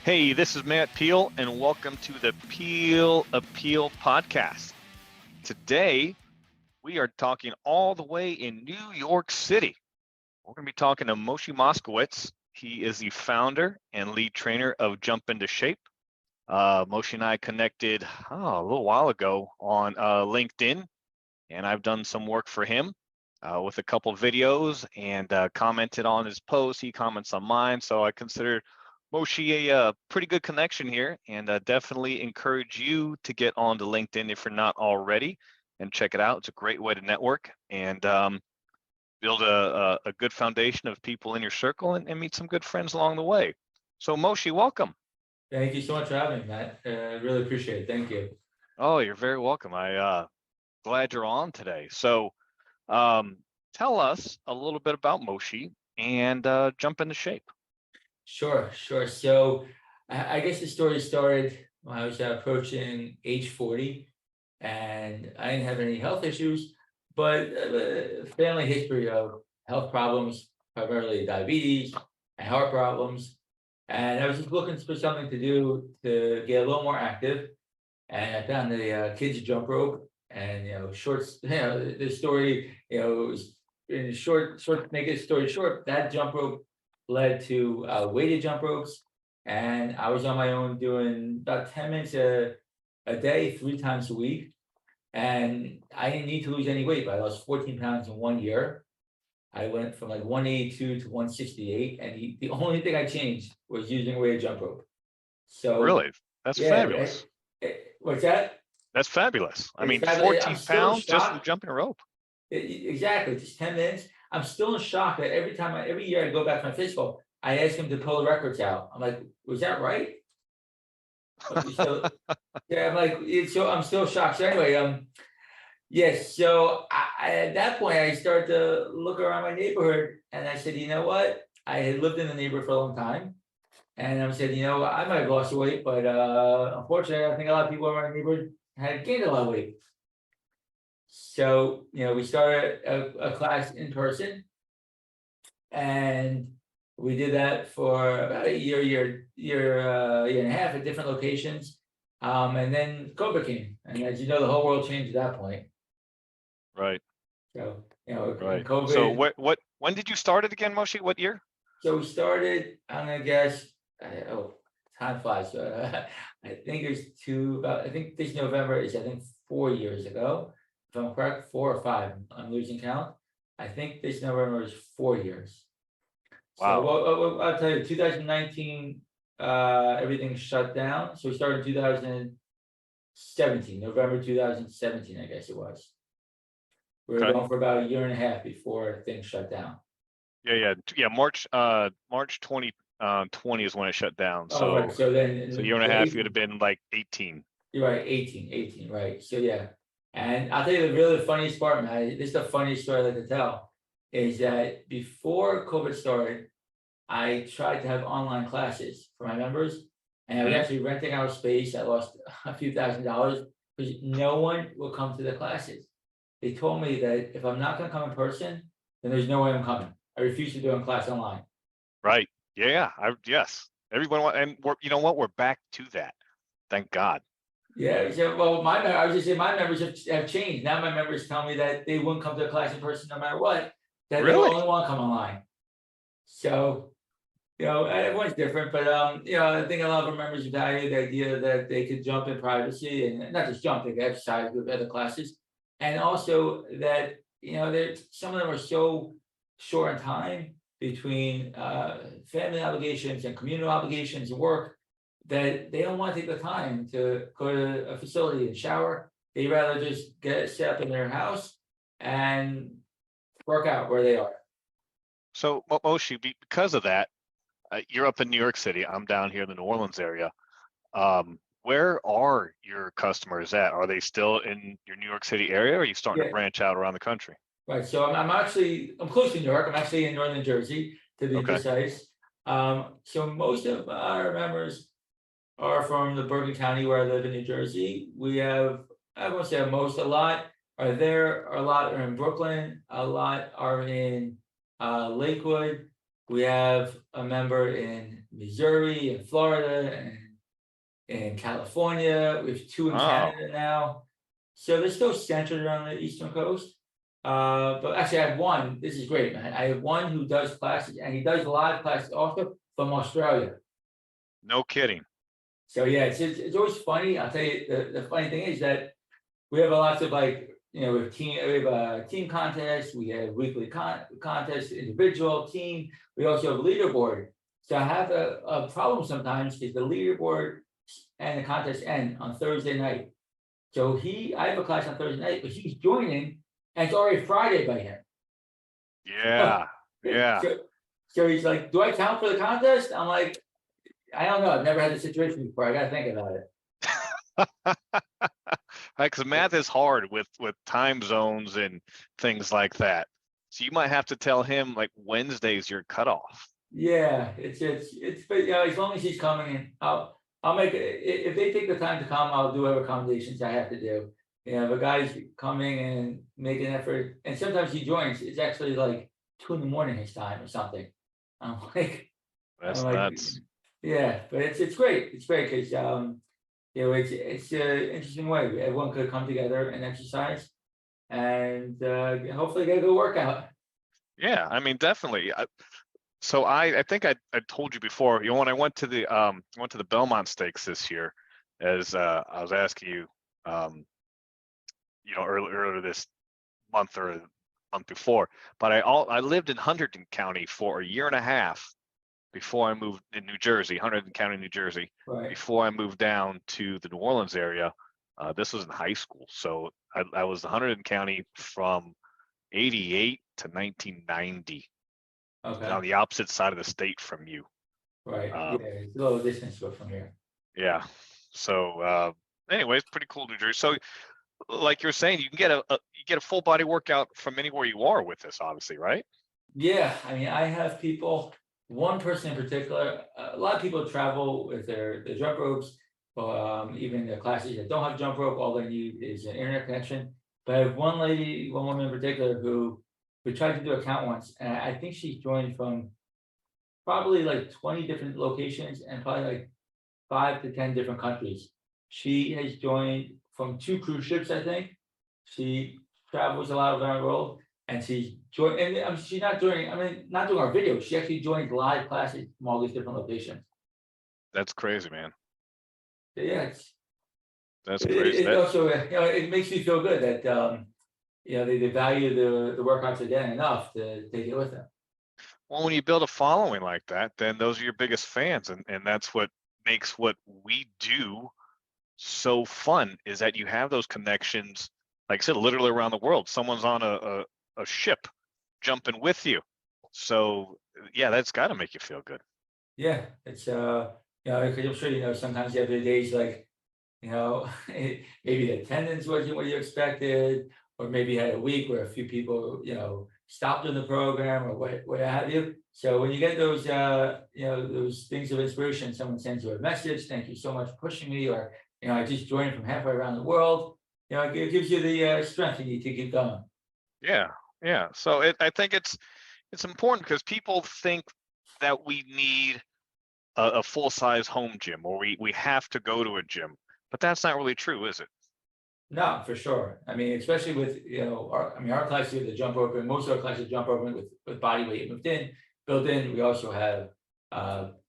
Hey, this is Matt Peel, and welcome to the Peel Appeal podcast. Today, we are talking all the way in New York City. We're going to be talking to Moshe Moskowitz. He is the founder and lead trainer of Jump Into Shape. Moshe and I connected a little while ago on LinkedIn, and I've done some work for him with a couple of videos and commented on his posts. He comments on mine, so I consider Moshe a pretty good connection here, and definitely encourage you to get onto LinkedIn if you're not already and check it out. It's a great way to network and build a good foundation of people in your circle and meet some good friends along the way. So Moshe, welcome. Thank you so much for having me, Matt. Really appreciate it. Thank you. Oh, you're very welcome. I glad you're on today. So tell us a little bit about Moshe and Jump Into Shape. Sure. So I guess the story started when I was approaching age 40, and I didn't have any health issues, but family history of health problems, primarily diabetes and heart problems. And I was just looking for something to do to get a little more active. And I found the kids jump rope, and shorts. The story, was in short. Make it story short, that jump rope led to weighted jump ropes, and I was on my own doing about 10 minutes a day, 3 times a week, and I didn't need to lose any weight, but I lost 14 pounds in 1 year. I went from like 182 to 168, and the only thing I changed was using weighted jump rope. So Really? That's yeah, fabulous. what's that? That's fabulous. I It's mean, fabulous. I'm 14 still in pounds just from shock. jumping a rope. Exactly, just 10 minutes. I'm still in shock that every year I go back to my physical, I ask him to pull the records out. I'm like, was that right? So yeah, I'm like, so I'm still shocked. So anyway, yes. So at that point, I started to look around my neighborhood, and I said, you know what? I had lived in the neighborhood for a long time, and I said, I might have lost weight, but unfortunately, I think a lot of people in my neighborhood had gained a lot of weight. So, we started a class in person, and we did that for about a year and a half at different locations. And then COVID came, and as you know, the whole world changed at that point. Right, So, in right. So COVID, when did you start it again, Moshe? What year? so we started, I'm gonna guess, oh, time flies. I think I think this November is, 4 years ago. If I'm correct, 4 or 5, I'm losing count. I think this November is 4 years. So Wow. I'll tell you, 2019, everything shut down. So we started in 2017, November 2017, I guess it was. We were Okay. going for about a year and a half before things shut down. Yeah. March 2020 is when it shut down. Oh, right. So So a then year and a the half, you'd 18, have been like 18. you're right, 18, right. So yeah. And I'll tell you the really funniest part, man. This is the funniest story I like to tell, is that before COVID started, I tried to have online classes for my members, and I was Mhm. actually renting out space. I lost a few $1,000s because no one will come to the classes. They told me that if I'm not going to come in person, then there's no way I'm coming. I refuse to do a class online. Right. Yeah. Yes. Everyone, and you know what? We're back to that. Thank God. Yeah, so well, I was just saying my members have changed. Now my members tell me that they wouldn't come to a class in person no matter what, that they Really? only want to come online. So everyone's different, but I think a lot of our members value the idea that they could jump in privacy, and not just jump, they could exercise with other classes. And also that, some of them are so short in time between family obligations and communal obligations and work that they don't want to take the time to go to a facility and shower. They'd rather just get set up in their house and work out where they are. So Moshe, because of that, you're up in New York City. I'm down here in the New Orleans area. Where are your customers at? Are they still in your New York City area, or are you starting to Yeah. branch out around the country? Right, so I'm close to New York. I'm actually in northern Jersey, to be Okay. precise. So most of our members are from the Bergen County where I live in New Jersey. We have, I won't say most, a lot are there, a lot are in Brooklyn, a lot are in Lakewood, We have a member in Missouri and Florida and in California. We have two in Oh, Canada now. So they're still centered around the Eastern Coast. But actually I have one, this is great, man. I have one who does classes and he does live classes also from Australia. no kidding. So yeah, it's always funny. I'll tell you, the funny thing is that we have lots of like, we have a team contest, we have weekly contests, individual, team, we also have a leaderboard. So I have a problem sometimes because the leaderboard and the contest end on Thursday night. So I have a class on Thursday night, but he's joining and it's already Friday by him. Yeah, yeah. So, so he's like, do I count for the contest? I'm like, I don't know. I've never had this situation before. I gotta think about it. Right, because math is hard with time zones and things like that. So you might have to tell him like Wednesday's your cutoff. Yeah, but as long as he's coming in, I'll make it, if they take the time to come, I'll do whatever accommodations I have to do. The guy's coming and making an effort, and sometimes he joins, it's actually like 2 in his time or something. I'm like, I'm That's like, nuts. yeah, but it's great. It's great because it's an interesting way. Everyone could come together and exercise and hopefully get a good workout. Yeah, I mean, definitely. So I think I told you before, when I went to the Belmont Stakes this year, as I was asking you, earlier this month or the month before, but I lived in Hunterdon County for a year and a half before I moved in New Jersey, Hunterdon County, New Jersey, Right. before I moved down to the New Orleans area. This was in high school, so I was in Hunterdon County from '88 to 1990, Okay. on the opposite side of the state from you. Right. Yeah. Um, It's a little distance from here. yeah. So, anyways, pretty cool, New Jersey. So, like you're saying, you can get you get a full body workout from anywhere you are with this, obviously, right? Yeah. I mean, I have people, one person in particular, a lot of people travel with their jump ropes, even the classes that don't have jump rope, all they need is an internet connection. But I have one woman in particular who we tried to do a count once, and I think she joined from probably like 20 different locations and probably like 5 to 10 different countries. She has joined from 2 cruise ships, I think. She travels a lot around the world and she's joined, and she's not joining, not doing our videos. She actually joins live classes from all these different locations. That's crazy, man. Yeah, That's crazy. it also, it makes me feel good that, they value the workouts again enough to take it with them. Well, when you build a following like that, then those are your biggest fans, and that's what makes what we do so fun, is that you have those connections, like I said, literally around the world. Someone's on a ship jumping with you. So yeah, that's got to make you feel good. Yeah, it's because I'm sure sometimes you have the days like, maybe the attendance wasn't what you expected, or maybe you had a week where a few people, stopped in the program or what have you. So when you get those, those things of inspiration, someone sends you a message, thank you so much for pushing me, or, I just joined from halfway around the world, it gives you the strength you need to keep going. Yeah, yeah. So I think it's important because people think that we need a full size home gym, or we have to go to a gym, but that's not really true, is it? No, for sure. I mean, especially with, our class here, the jump rope, and most of our classes jump rope with body weight built in. We also have,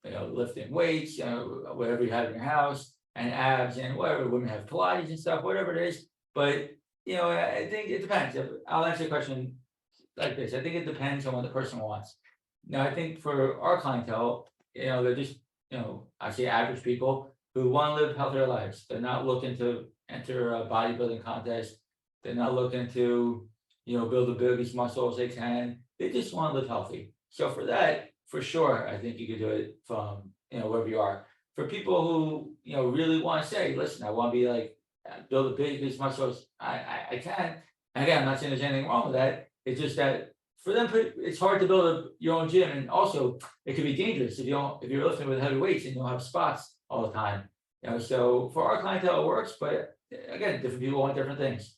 lifting weights, whatever you have in your house, and abs and whatever. Women have Pilates and stuff, whatever it is. But, I think it depends. I'll answer the question like this. I think it depends on what the person wants. Now, I think for our clientele, they're just, I say average people who want to live healthier lives. They're not looking to enter a bodybuilding contest. They're not looking to, build the biggest muscles they can. They just want to live healthy. So for that, for sure, I think you could do it from, wherever you are. For people who, really want to say, listen, I want to be like, build the biggest muscles I can. And again, I'm not saying there's anything wrong with that. It's just that for them, it's hard to build your own gym, and also it could be dangerous if you're lifting with heavy weights and you don't have spots all the time. So for our clientele, it works, but again, different people want different things.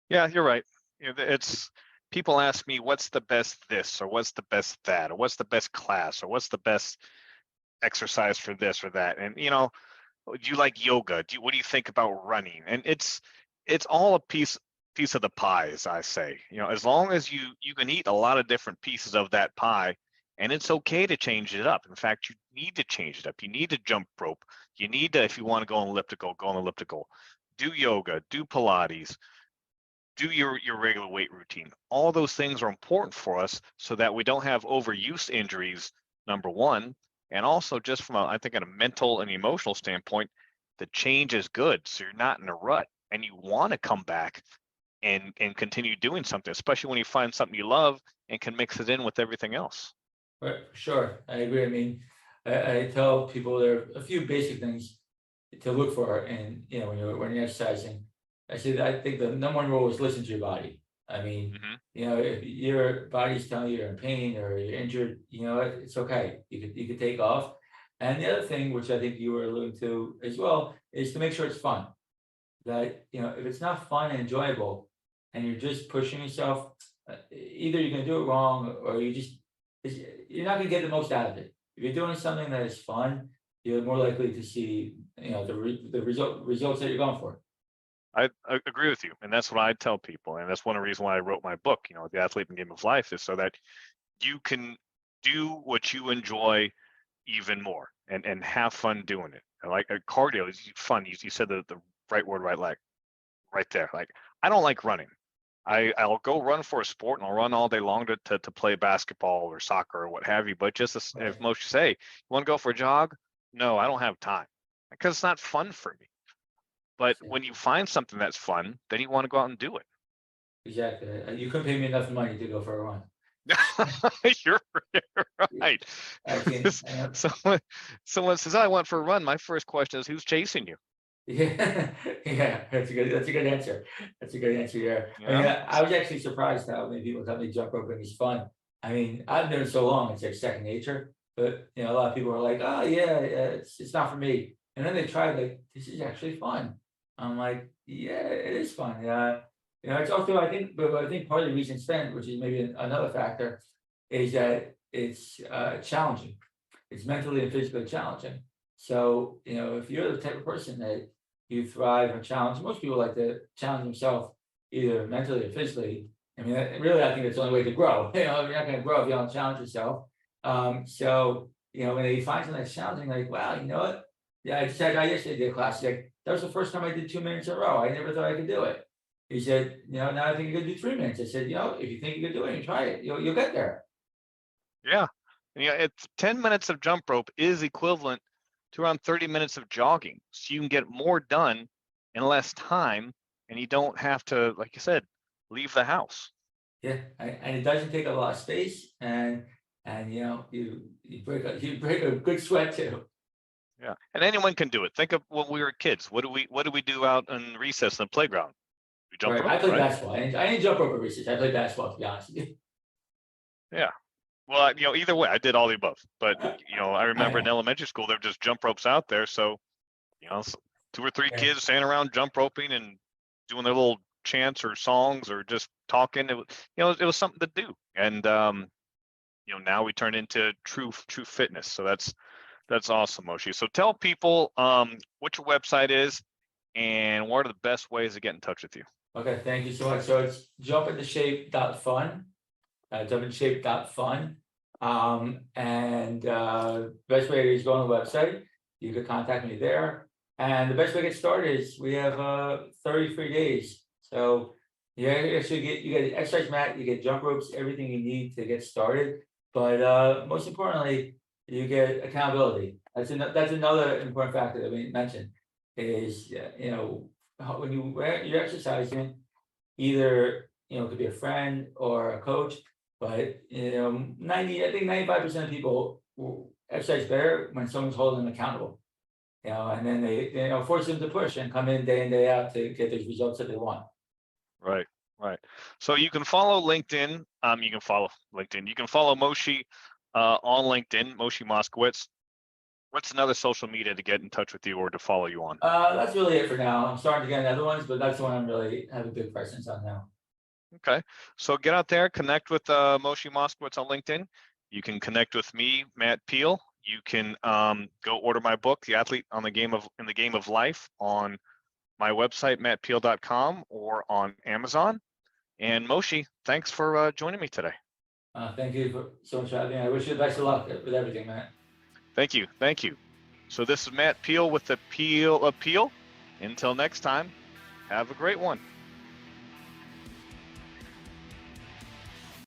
Yeah, you're right. It's people ask me what's the best this or what's the best that or what's the best class or what's the best exercise for this or that. And do you like yoga? What do you think about running? And it's all a piece of the pie, as I say. As long as you can eat a lot of different pieces of that pie, and it's okay to change it up. In fact, you need to change it up. You need to jump rope. You need to, if you want to go on elliptical, go on elliptical. Do yoga, do Pilates, do your regular weight routine. All those things are important for us so that we don't have overuse injuries, number one. And also just from I think, a mental and emotional standpoint, the change is good. So you're not in a rut and you want to come back and continue doing something, especially when you find something you love and can mix it in with everything else. Right, sure, I agree. I mean, I tell people there are a few basic things to look for, and when you're exercising. I said I think the number one rule is listen to your body. I mean, Hmm. if your body's telling you you're in pain or you're injured, it's okay. You could take off. And the other thing, which I think you were alluding to as well, is to make sure it's fun. That if it's not fun and enjoyable, and you're just pushing yourself, either you're gonna do it wrong, or you're not gonna get the most out of it. If you're doing something that is fun, you're more likely to see the results that you're going for. I agree with you, and that's what I tell people, and that's one of the reasons why I wrote my book, The Athlete and Game of Life, is so that you can do what you enjoy even more and have fun doing it. And like cardio is fun. You said the right word, right leg, right there. Like, I don't like running. I'll go run for a sport and I'll run all day long to play basketball or soccer or what have you. But just as if Right. most say, you want to go for a jog? No, I don't have time because it's not fun for me. But when you find something that's fun, then you want to go out and do it. Exactly. You couldn't pay me enough money to go for a run. You're right. I can. Someone says, "I went for a run." My first question is, "Who's chasing you?" Yeah, yeah, that's a good answer. That's a good answer, yeah. You I mean, know, I was actually surprised how many people tell me jump roping is fun. I mean, I've done it so long, it's like second nature, but a lot of people are like, "Oh, yeah, it's not for me." And then they try, like, "This is actually fun." I'm like, "Yeah, it is fun." Yeah. It's also, I think, but I think part of the reason it's fun, which is maybe another factor, is that it's challenging. It's mentally and physically challenging. So, if you're the type of person that you thrive on challenge, most people like to challenge themselves either mentally or physically. I mean, really, I think that's the only way to grow. You're not going to grow if you don't challenge yourself. So, when they find something that's challenging, like, wow, you know what? Yeah, I just had a guy yesterday did a class. He's like, that was the first time I did 2 minutes in a row. I never thought I could do it. He said, now I think you could do 3 minutes. I said, if you think you could do it, you try it. You'll get there. yeah, it's 10 minutes of jump rope is equivalent to around 30 minutes of jogging, so you can get more done in less time, and you don't have to, like you said, leave the house. Yeah, and it doesn't take a lot of space, and you break a good sweat too. Yeah, and anyone can do it. Think of when we were kids. What do we do out in recess in the playground? We jump Right, I rope, played right? basketball. I didn't jump rope at recess. I played basketball, to be honest with you. Yeah. Well, either way, I did all the above. But I remember in I, elementary school there were just jump ropes out there, so two or three yeah, kids standing around jump roping and doing their little chants or songs or just talking. It was something to do, and now we turn into true fitness. So that's awesome, Moshe. So tell people what your website is and what are the best ways to get in touch with you. okay, thank you so much. So it's jumpintoshape.fun, jumpintoshape.fun. And best way is go on the website. You can contact me there. And the best way to get started is we have 30 free days. So you actually you get an exercise mat, you get jump ropes, everything you need to get started. But most importantly, you get accountability. That's another important factor that we mentioned is when you're exercising, either it could be a friend or a coach, but 95% of people will exercise better when someone's holding them accountable. And then they force them to push and come in day out to get those results that they want. Right, right. So you can follow LinkedIn. You can follow LinkedIn. You can follow Moshe on LinkedIn, Moshe Moskowitz. What's another social media to get in touch with you or to follow you on? That's really it for now. I'm starting to get other ones, but that's the one I'm really have a good presence on now. Okay. So get out there, connect with Moshe Moskowitz on LinkedIn. You can connect with me, Matt Peel. You can go order my book, The Athlete in the Game of Life, on my website, mattpeel.com, or on Amazon. And Moshe, thanks for joining me today. Thank you so much for having me. I wish you the best of luck with everything, Matt. Thank you. Thank you. So this is Matt Peel with the Peel Appeal. Until next time, have a great one.